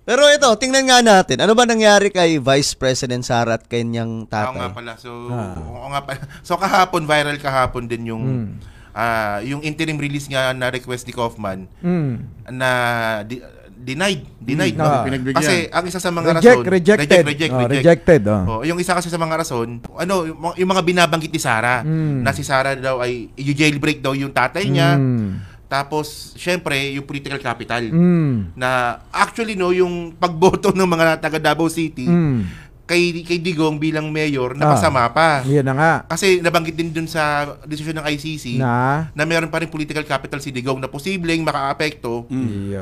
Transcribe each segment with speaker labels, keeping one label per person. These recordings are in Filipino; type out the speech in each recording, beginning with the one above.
Speaker 1: Pero ito, tingnan nga natin. Ano ba nangyari kay Vice President Sara at kanyang tatay?
Speaker 2: Oo nga pala. So kahapon, viral kahapon din yung interim release nga na request ni Kaufman na denied. Kasi ang isa sa mga rason,
Speaker 3: rejected.
Speaker 2: Yung isa kasi sa mga rason, yung mga binabanggit ni Sara, na si Sara daw ay i-jailbreak daw yung tatay niya. Tapos, syempre, yung political capital. Na actually, yung pagboto ng mga taga Davao City, kay Digong bilang mayor, napasama pa.
Speaker 3: Yan na nga.
Speaker 2: Kasi nabanggit din dun sa desisyon ng ICC na meron pa rin political capital si Digong na posibleng makaapekto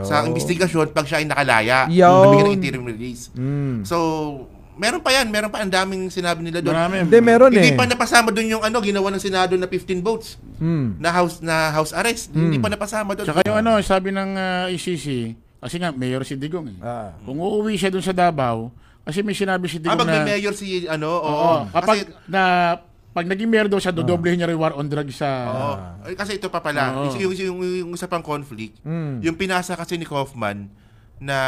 Speaker 2: sa investigasyon pag siya ay nakalaya. Nabigyan ng interim release. So, meron pa ang daming sinabi nila doon. Hindi pa napasama doon yung ginawa ng Senado na 15 votes na house arrest. Hindi pa napasama doon.
Speaker 4: Saka yung sabi ng ICC, kasi nga mayor si Digong eh. Kung uuwi siya doon sa Davao, kasi may sinabi si Digong
Speaker 2: na mayor si
Speaker 4: kapag pag naging mayor daw siya, dodoblehin niya rin war on drugs sa
Speaker 2: kasi ito pa pala, yung isa pang conflict, yung pinasa kasi ni Kaufman na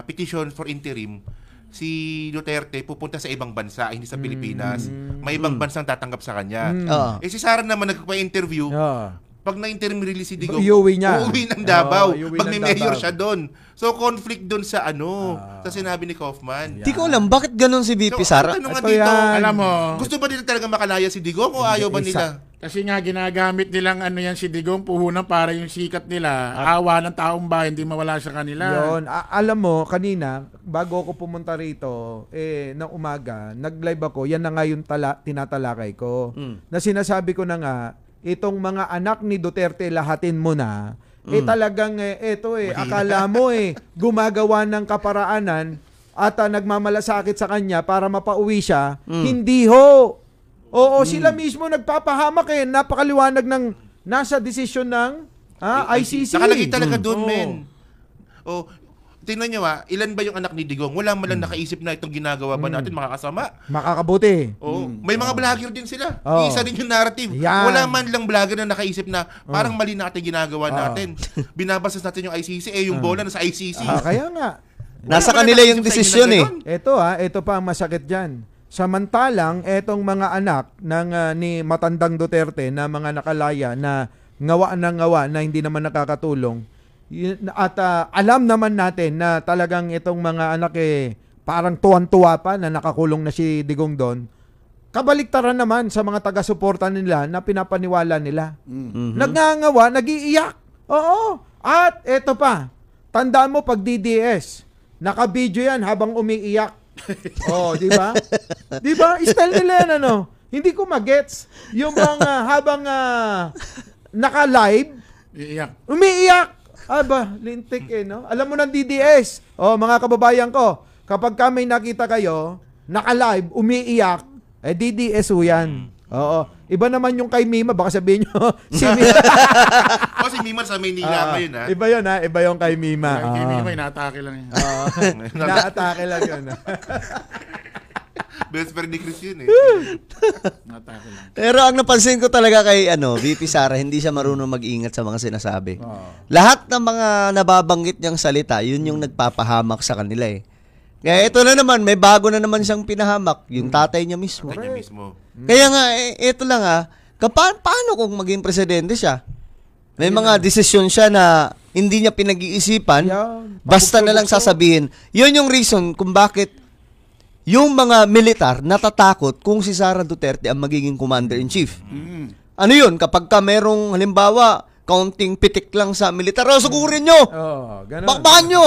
Speaker 2: petition for interim, si Duterte pupunta sa ibang bansa, hindi sa Pilipinas. May ibang bansang tatanggap sa kanya. Si Sara naman nagpa-interview. Pag na-interim release si Digong, uuwi ng Davao. Pag may mayor siya doon. So, conflict doon sa sa sinabi ni Kaufman.
Speaker 1: Di ko alam, bakit ganun si VP Sara?
Speaker 4: Alam mo,
Speaker 2: gusto ba nila talaga makalaya si Digong o ayaw ba nila?
Speaker 4: Kasi nga ginagamit nilang yan si Digong puhunan para yung sikat nila, awa ng taong bayan, hindi mawala sa kanila.
Speaker 3: Yun, alam mo, kanina, bago ako pumunta rito, ng umaga, nag-live ako, yan na nga yung tinatalakay ko. Na sinasabi ko na nga, itong mga anak ni Duterte lahatin mo na, talagang akala mo gumagawa ng kaparaanan at nagmamalasakit sa kanya para mapauwi siya. Hindi ho. Oo, sila mismo nagpapahamak napakaliwanag ng nasa desisyon ng ICC.
Speaker 2: Nakalagay talaga doon, men. Tingnan nyo ilan ba yung anak ni Digong? Wala man lang nakaisip na itong ginagawa ba natin makakasama.
Speaker 3: Makakabuti.
Speaker 2: May mga vlogger din sila. Isa din yung narrative. Wala man lang vlogger na nakaisip na parang mali natin ginagawa natin. Binabasas natin yung ICC, yung bola nasa ICC.
Speaker 3: Kaya nga.
Speaker 1: Nasa kanila yung desisyon
Speaker 3: Ito pa ang masakit dyan. Samantalang, etong mga anak ni matandang Duterte na mga nakalaya na ngawa na hindi naman nakakatulong, at alam naman natin na talagang itong mga anak parang tuwan-tuwa pa na nakakulong na si Digong doon, kabaliktaran naman sa mga taga-suporta nila na pinapaniwala nila. Nagngangawa, nag-iiyak. Oo. At eto pa, tandaan mo pag DDS, naka-video yan habang umiiyak. Di ba? Di ba? Style nila yan, Hindi ko magets. Yung mga habang naka-live, umiiyak. Lintik Alam mo ng DDS. Mga kababayan ko, kapag may nakita kayo, naka-live, umiiyak, DDS yan. Iba naman yung kay Mima, baka sabihin nyo, si Mima.
Speaker 2: Si Mima sa Maynila ngayon,
Speaker 3: Iba yun, iba yung kay Mima.
Speaker 4: Kay Mima, inaatake lang yun.
Speaker 3: Inaatake lang yun.
Speaker 2: Best friend ni Chris yun
Speaker 1: Pero ang napansin ko talaga kay VP Sara, hindi siya marunong mag-ingat sa mga sinasabi. Lahat ng mga nababanggit niyang salita, yun yung nagpapahamak sa kanila Kaya ito na naman, may bago na naman siyang pinahamak, yung tatay niya mismo. Kaya nga, ito lang paano kung maging presidente siya? May mga desisyon siya na hindi niya pinag-iisipan, basta na lang sasabihin. Yun yung reason kung bakit yung mga militar natatakot kung si Sara Duterte ang magiging commander-in-chief. Ano yun? Kapag merong halimbawa, kaunting pitik lang sa militar, sugurin nyo! Bakbakan nyo!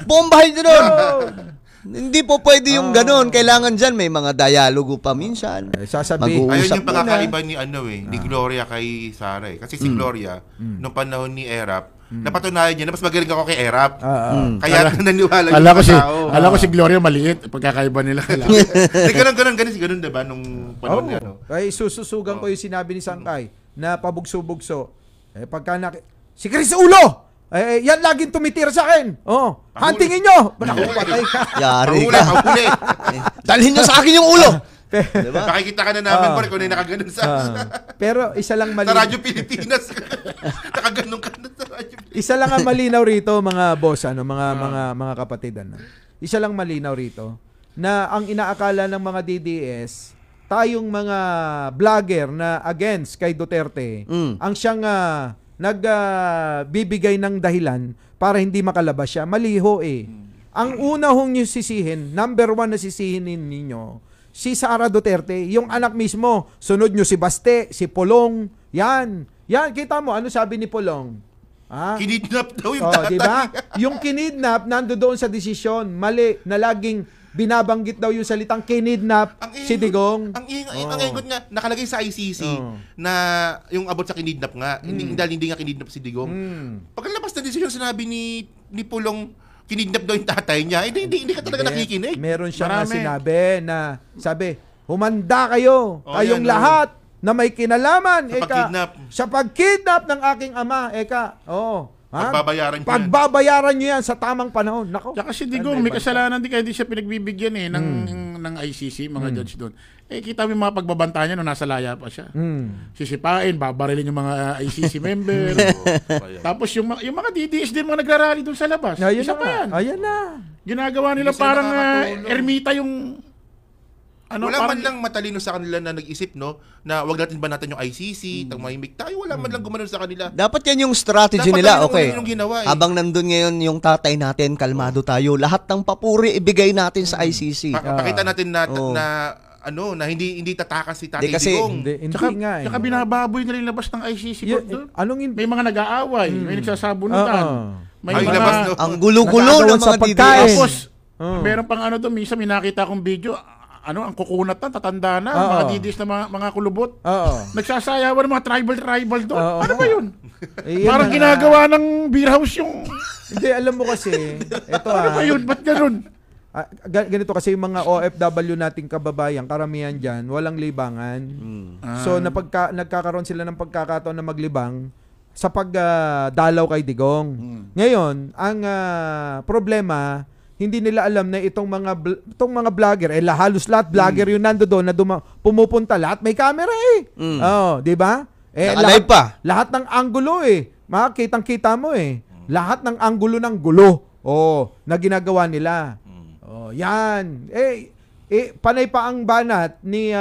Speaker 1: Bombahin nyo doon! Hindi po pwede yung ganon. Kailangan dyan may mga dialogo pa minsan.
Speaker 3: Sasabihin.
Speaker 2: Ayun yung pagkakaiba ni Gloria kay Sara Kasi si Gloria, nung panahon ni Erap, napatunayan niya na mas magaling ako kay Erap. Kaya naniwala yung tao.
Speaker 4: Alam ko si Gloria maliit. Pagkakaiba nila.
Speaker 2: Ganun diba nung panahon niya.
Speaker 3: Ay, sususugan ko yung sinabi ni Sangkay na pabugso-bugso. Si Chris Ulo! Yan laging tumitira sa akin. Huntingin nyo! Naku, patay ka.
Speaker 1: Yari ka. Dalhin nyo sa akin yung ulo. Diba?
Speaker 2: Makikita ka na namin, Mark, kung nakaganon sa...
Speaker 3: Pero isa lang
Speaker 2: sa Radyo Pilipinas. Nakaganon ka na sa Radyo Pilipinas.
Speaker 3: Isa lang ang malinaw rito, mga boss, mga kapatid, Isa lang malinaw rito na ang inaakala ng mga DDS, tayong mga vlogger na against kay Duterte, ang siyang nagbibigay ng dahilan para hindi makalabas siya. Maliho eh. Ang una hong nyo sisihin, number 1 na sisihinin ninyo, si Sara Duterte, yung anak mismo. Sunod nyo si Baste, si Polong. Yan, kita mo, ano sabi ni Polong?
Speaker 2: Kinidnap daw yung tatay.
Speaker 3: Diba? Yung kinidnap, nando doon sa desisyon. Mali, na laging binabanggit daw yung salitang kinidnap si Digong.
Speaker 2: Ang ingot nga, nakalagay sa ICC na yung about sa kinidnap nga. Dahil hindi nga kinidnap si Digong. Pagkalabas na desisyon, sinabi ni Pulong, kinidnap daw yung tatay niya. Hindi ka talaga nakikinig.
Speaker 3: Meron siya sinabi na, sabi, humanda kayo, kayong lahat na may kinalaman sa pagkidnap ng aking ama. Pagbabayaran nyo yan sa tamang panahon. Nako.
Speaker 4: Tsaka si Digong, may kasalanan din kaya hindi siya pinagbibigyan ng ICC, mga judge doon. Kita mo yung mga pagbabanta niya nung nasa laya pa siya. Sisipain, babarilin yung mga ICC member. Tapos yung mga DDS din mga nagrarally doon sa labas. Isa pa yan.
Speaker 3: Ayan na.
Speaker 4: Ginagawa nila parang ermita yung...
Speaker 2: wala man lang matalino sa kanila na nag-isip, no, na wag natin ba natin yung ICC, mahimik tayo, wala man lang gumanon sa kanila.
Speaker 1: Dapat yan yung strategy nila, okay.
Speaker 2: Ginawa,
Speaker 1: Habang nandun ngayon yung tatay natin, kalmado tayo. Lahat ng papuri ibigay natin sa ICC.
Speaker 2: Pakita natin na hindi tatakas si Tatay Digong.
Speaker 4: Tsaka binababoy na rin labas ng ICC court doon. May mga nag-aaway, may nagsasabunutan. May mga...
Speaker 1: Ang gulo-gulo ng mga DDS.
Speaker 4: Tapos, meron pang doon, minsan may nakita akong video, ang kukunat na, tatanda na, mga DDS na mga kulubot. Nagsasayawan ng mga tribal doon. Ano ba yun? Parang ginagawa ng beer house yung...
Speaker 3: Hindi, alam mo kasi, ito
Speaker 4: ano ba yun? Ba't ganun?
Speaker 3: Ganito kasi yung mga OFW nating kababayan, karamihan dyan, walang libangan. So, nagkakaroon sila ng pagkakataon na maglibang sa pagdalaw kay Digong. Ngayon, ang problema, hindi nila alam na itong mga vlogger, halos lahat vlogger yung nando doon na pumupunta, lahat may camera di ba? Lahat ng anggulo makikitang-kita mo lahat ng anggulo ng gulo na ginagawa nila. Yan. Panay pa ang banat ni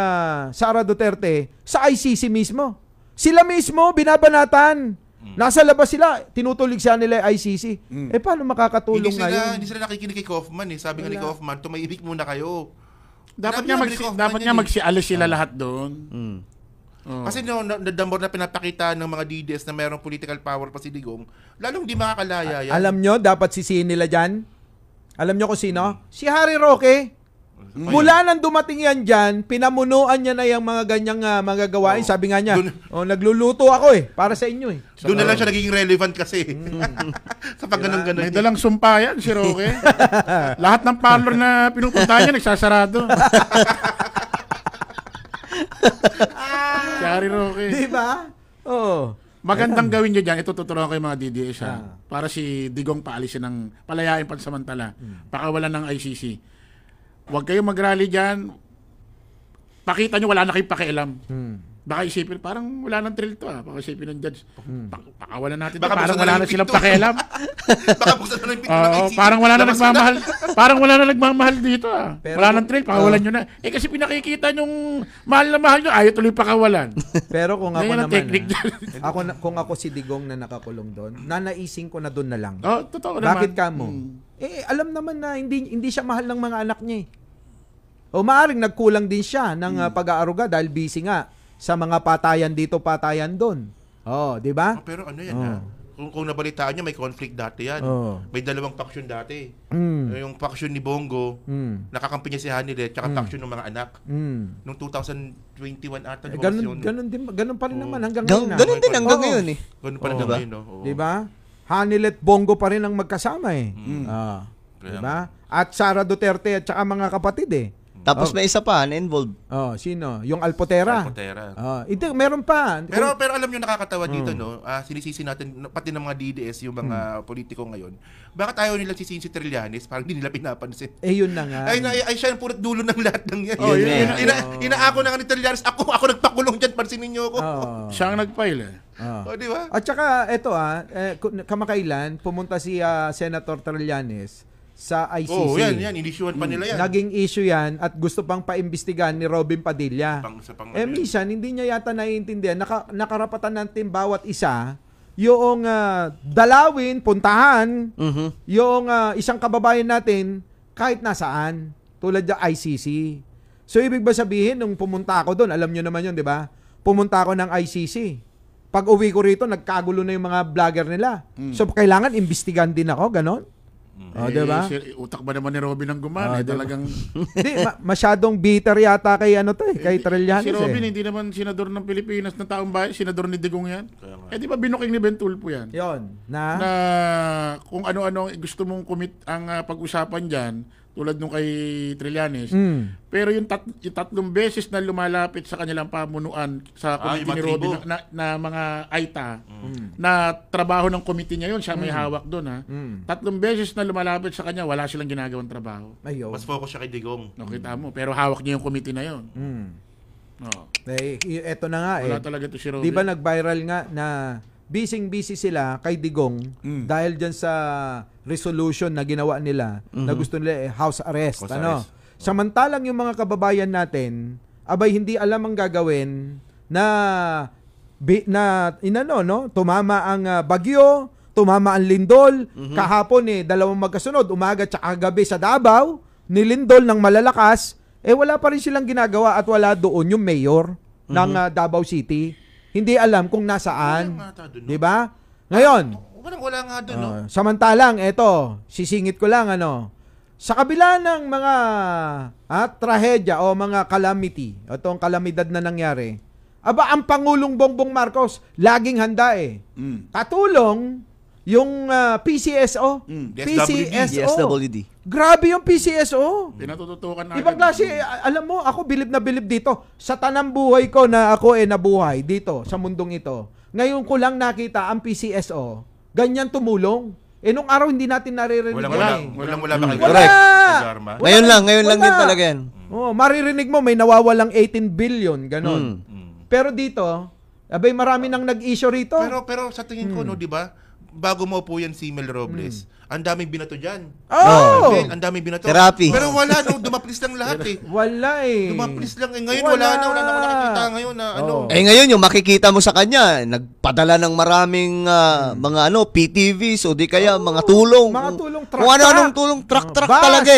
Speaker 3: Sara Duterte sa ICC mismo. Sila mismo binabanatan. Nasa labas sila, tinutulig siya nila yung ICC. Paano makakatulong ngayon?
Speaker 2: Hindi sila nakikinig kay Kaufman. Sabi nga ni Kaufman, tumahimik muna kayo.
Speaker 4: Dapat nga magsialis sila lahat doon.
Speaker 2: Kasi the more na pinapakita ng mga DDS na mayroong political power pa si Digong, lalong di makakalaya yan.
Speaker 3: Alam nyo, dapat sisihin nila dyan? Alam nyo kung sino? Si Harry Roque. Mula nang dumating yan dyan, pinamunuan niya na yung mga ganyang mga gawain. Sabi nga niya, nagluluto ako para sa inyo
Speaker 2: Doon na lang siya nagiging relevant kasi. Sa pag ganun-ganun.
Speaker 4: May dalang sumpa yan si Roque. Lahat ng parlor na pinupunta niya, nagsasarado. Si Harry Roque.
Speaker 3: Diba?
Speaker 4: Magandang gawin nyo dyan. Ito tuturuan ko yung mga DDS para si Digong paalisin palayain pansamantala. Pakawalan ng ICC. Huwag kayong mag-rally dyan. Pakita nyo, wala na kayong pakialam. Baka isipin, parang wala nang thrill to Baka isipin ng judge, pakawalan natin to. Parang wala na silang pakialam.
Speaker 2: Baka buksan na yung pinto ng ICC.
Speaker 4: Parang wala na nagmamahal. Parang wala na nagmamahal dito wala nang thrill, pakawalan nyo na. Kasi pinakikita yung mahal na mahal nyo, ayaw tuloy pakawalan.
Speaker 3: Pero kung ako naman, kung ako si Digong na nakakulong doon, nanaisin ko na doon na lang.
Speaker 4: Totoo naman.
Speaker 3: Bakit ka mo? Alam naman na hindi siya mahal ng mga anak niya maaring nagkulang din siya ng pag-aaruga dahil busy nga sa mga patayan dito, patayan doon. Di ba?
Speaker 2: Pero ano yan Kung nabalitaan niyo, may conflict dati yan. May dalawang faction dati. Yung faction ni Bongo, nakakampi niya si Hanilet, tsaka faction ng mga anak. Noong 2021 ata.
Speaker 3: Ganun pa rin naman hanggang ngayon.
Speaker 1: Ganun din hanggang ngayon
Speaker 2: Ganun pa rin hanggang ngayon.
Speaker 3: Diba? Hanilet Bongo pa rin ang magkasama Diba? At Sara Duterte at saka mga kapatid
Speaker 1: Tapos may isa pa na involved.
Speaker 3: Sino? Yung Alpotera. Ito, meron pa.
Speaker 2: Pero alam nyo, nakakatawa dito, no? Sinisisi natin, pati ng mga DDS, yung mga politiko ngayon. Bakit ayaw nila sisihin si Trillanes? Parang hindi nila pinapansin.
Speaker 3: Yun na nga.
Speaker 2: Ay siya yung puro dulo ng lahat ng yan. Inaako na nga ni Trillanes, ako nagpakulong dyan, pansinin nyo ako.
Speaker 4: Siya ang nag-file
Speaker 2: di ba?
Speaker 3: At saka, ito kamakailan, pumunta si Senator Trillanes sa ICC.
Speaker 2: Yan. Inisyuhan pa nila yan.
Speaker 3: Naging issue yan at gusto pang paimbestigahan ni Robin Padilla. Minsan, hindi niya yata naiintindihan. Nakarapatan natin bawat isa yung dalawin, puntahan, yung isang kababayan natin kahit nasaan. Tulad yung ICC. So, ibig ba sabihin, nung pumunta ako doon, alam nyo naman yun, di ba? Pumunta ako ng ICC. Pag uwi ko rito, nagkagulo na yung mga vlogger nila. So, kailangan imbestigahan din ako, ganon. Diba?
Speaker 4: Utak ba naman ni Robin ang gumana? Talagang
Speaker 3: masyadong bitter yata kay kay Trillanes.
Speaker 4: Si Robin hindi naman senador ng Pilipinas na taong bayan, senador ni Digong yan. Di ba binuking ni Ben Tulfo yan?
Speaker 3: Yon. Na
Speaker 4: kung ano-ano gusto mong commit ang pag-usapan diyan, tulad nung kay Trillanes. Pero yung tatlong beses na lumalapit sa kanilang pamunuan sa committee ni Robin na mga AITA, na trabaho ng committee niya yun, siya may hawak doon. Tatlong beses na lumalapit sa kanya, wala silang ginagawang trabaho.
Speaker 2: Mas focus siya kay Digong.
Speaker 4: Nakita mo, pero hawak niya yung committee na yun.
Speaker 3: Eto na nga
Speaker 4: wala talaga to si Robin.
Speaker 3: Di ba nag-viral nga na busy sila kay Digong dahil dyan sa resolution na ginawa nila na gusto nila house arrest. Samantalang yung mga kababayan natin, abay hindi alam ang gagawin na tumama ang bagyo, tumama ang lindol, kahapon dalawang magkasunod, umaga tsaka gabi sa Davao, nilindol ng malalakas, wala pa rin silang ginagawa at wala doon yung mayor ng Davao City. Hindi alam kung nasaan. Di ba? Ngayon,
Speaker 2: wala nga doon, no?
Speaker 3: Samantalang, sisingit ko lang, sa kabila ng mga trahedya o mga calamity, itong kalamidad na nangyari, ang Pangulong Bongbong Marcos, laging handa Katulong yung PCSO.
Speaker 1: DSWD.
Speaker 3: Grabe yung PCSO.
Speaker 4: Pinatututukan natin.
Speaker 3: Ibang klase, alam mo, ako bilib na bilib dito. Sa tanang buhay ko na ako nabuhay dito, sa mundong ito. Ngayon ko lang nakita ang PCSO. Ganyan tumulong. Nung araw hindi natin naririnig yan.
Speaker 2: Wala ba kayo?
Speaker 1: Correct. Ngayon lang din talaga yan.
Speaker 3: Maririnig mo, may nawawalang 18 billion, ganon. Pero dito, marami nang nag-issue rito.
Speaker 2: Pero sa tingin ko, di ba? Bago mo po yan si Mel Robles, ang daming binato dyan. Ang daming binato.
Speaker 1: Therapy.
Speaker 2: Pero wala, dumaplis lang lahat
Speaker 3: Wala
Speaker 2: Dumaplis lang. Ngayon wala na ako nakikita ngayon na
Speaker 1: ngayon yung makikita mo sa kanya, nagpadala ng maraming mga PTVs o di kaya mga tulong.
Speaker 3: Mga tulong,
Speaker 1: kung ano-anong tulong, truck talaga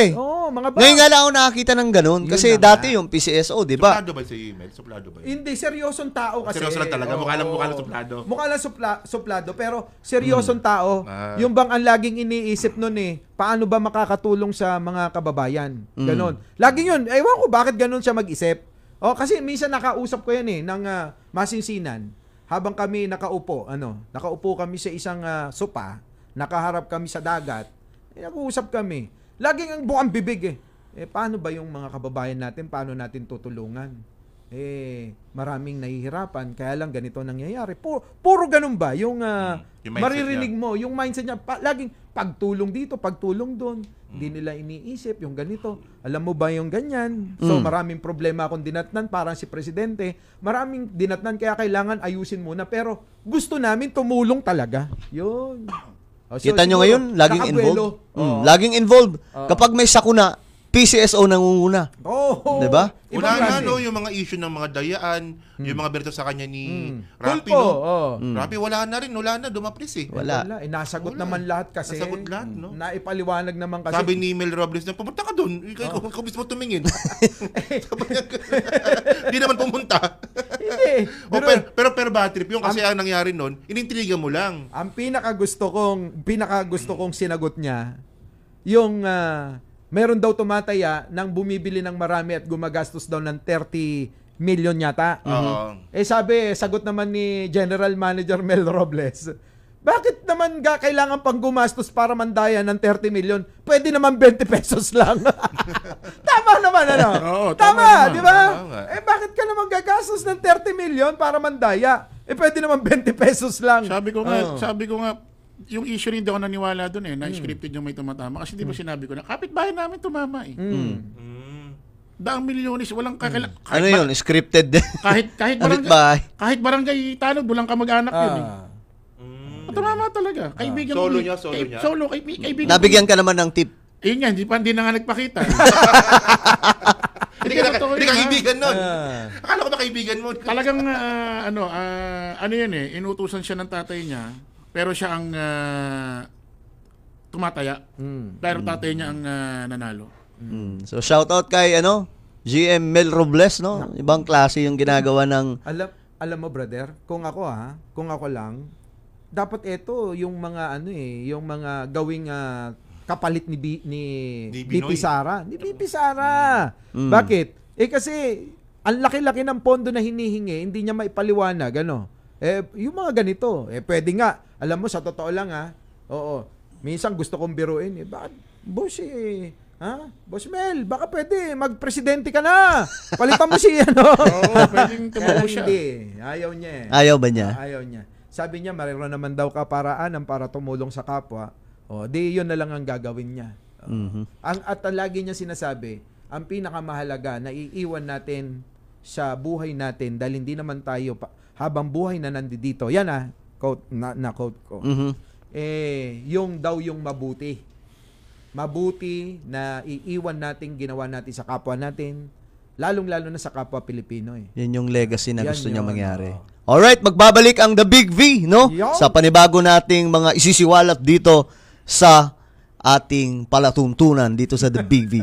Speaker 3: mga bus.
Speaker 1: Ngayon nga lang ako nakakita ng ganun. Kasi dati yung PCSO, di ba?
Speaker 2: Suplado ba si Mel? Suplado ba?
Speaker 3: Hindi, seryosong tao kasi.
Speaker 2: Seryoso lang talaga. Mukha lang suplado.
Speaker 3: Mukha lang suplado, pero seryosong tao. Yung bang ang laging iniisip nun paano ba makakatulong sa mga kababayan? Ganon. Laging yun. Ewan ko bakit ganon siya mag-isip. Kasi minsan nakausap ko yan ng masinsinan. Habang kami nakaupo kami sa isang sopa, nakaharap kami sa dagat, nag-uusap kami. Laging ang buong bibig paano ba yung mga kababayan natin, paano natin tutulungan? Maraming nahihirapan, kaya lang ganito nangyayari. Puro ganun ba? Yung maririnig mo, yung mindset niya, laging pagtulong dito, pagtulong doon. Hindi nila iniisip yung ganito. Alam mo ba yung ganyan? So maraming problema akong dinatnan, parang si Presidente. Maraming dinatnan, kaya kailangan ayusin muna. Pero gusto namin tumulong talaga. Yun.
Speaker 1: Kita nyo ngayon, laging involved. Laging involved. Kapag may sakuna, PCSO nangunguna. Diba?
Speaker 2: Wala na, yung mga issue ng mga dayaan, yung mga berito sa kanya ni Rapi, Rapi, wala na, dumaplis
Speaker 3: Wala. Nasagot naman lahat kasi.
Speaker 2: Nasagot lahat, no?
Speaker 3: Naipaliwanag naman kasi.
Speaker 2: Sabi ni Mel Robles na, pumunta ka doon. Ikaw mismo tumingin. Hindi naman pumunta.
Speaker 3: Hindi.
Speaker 2: Pero bad trip yung kasi ang nangyari noon, inintriga mo lang.
Speaker 3: Ang pinakagusto kong sinagot niya, yung meron daw tumataya nang bumibili ng marami at gumagastos daw ng 30 million yata. Sagot naman ni General Manager Mel Robles, bakit naman kailangan pang gumastos para mandaya ng 30 million? Pwede naman 20 pesos lang. Tama Tama naman, ano?
Speaker 4: Oo,
Speaker 3: tama,
Speaker 4: naman.
Speaker 3: di ba?
Speaker 2: Tama nga.
Speaker 3: Bakit ka naman gagastos ng 30 million para mandaya? Pwede naman 20 pesos lang.
Speaker 4: Sabi ko nga, yung issue rin, di ako naniwala dun na scripted yung may tumatama. Kasi di ba sinabi ko na, kapitbahay namin tumama eh. Daang milyones, walang
Speaker 1: Ano yun? Scripted din.
Speaker 4: kahit
Speaker 1: Kapitbahay.
Speaker 4: kahit barangay Tanod, walang kamag-anak yun eh. Tumama talaga. Kaibigan
Speaker 2: Solo
Speaker 4: ko
Speaker 2: niya,
Speaker 4: Solo, kaibigan
Speaker 1: Nabigyan ka naman ng tip.
Speaker 4: Yun nga, hindi na nga nagpakita.
Speaker 2: Hindi ka kaibigan nun. Akala ko ba kaibigan mo?
Speaker 4: Talagang, ano yun eh, inutusan siya ng tatay niya, pero siya ang tumataya. Pero tatay niya ang nanalo.
Speaker 1: So shoutout kay GM Mel Robles, no? Ibang klase yung ginagawa ng
Speaker 3: Alam mo, brother, kung ako lang, dapat ito yung mga yung mga gawing kapalit ni BP Sara. Ni BP Sara. Bakit? Kasi ang laki-laki ng pondo na hinihingi, hindi niya maipaliwanag, yung mga ganito, pwede nga, alam mo, sa totoo lang, oo, minsan gusto kong biruin, bakit, boss, Boss Mel, baka pwede, magpresidente ka na. Palitan mo si
Speaker 4: Oo, pwedeng tumawa siya.
Speaker 3: Hindi, ayaw niya eh.
Speaker 1: Ayaw ba niya?
Speaker 3: Ayaw niya. Sabi niya, mayroon naman daw kaparaanan para tumulong sa kapwa. Di yun na lang ang gagawin niya. At lagi niya sinasabi, ang pinakamahalaga na iiwan natin sa buhay natin dahil hindi naman tayo habang buhay na nandito. Yan quote na quote ko. Yung daw yung mabuti na iiwan natin, ginawa natin sa kapwa natin, lalong-lalo na sa kapwa Pilipino eh.
Speaker 1: Yan yung legacy na gusto niya mangyari.
Speaker 3: Oh.
Speaker 1: Alright, magbabalik ang The Big V, no? Sa panibago nating mga isisiwalat dito sa ating palatuntunan dito sa The Big V.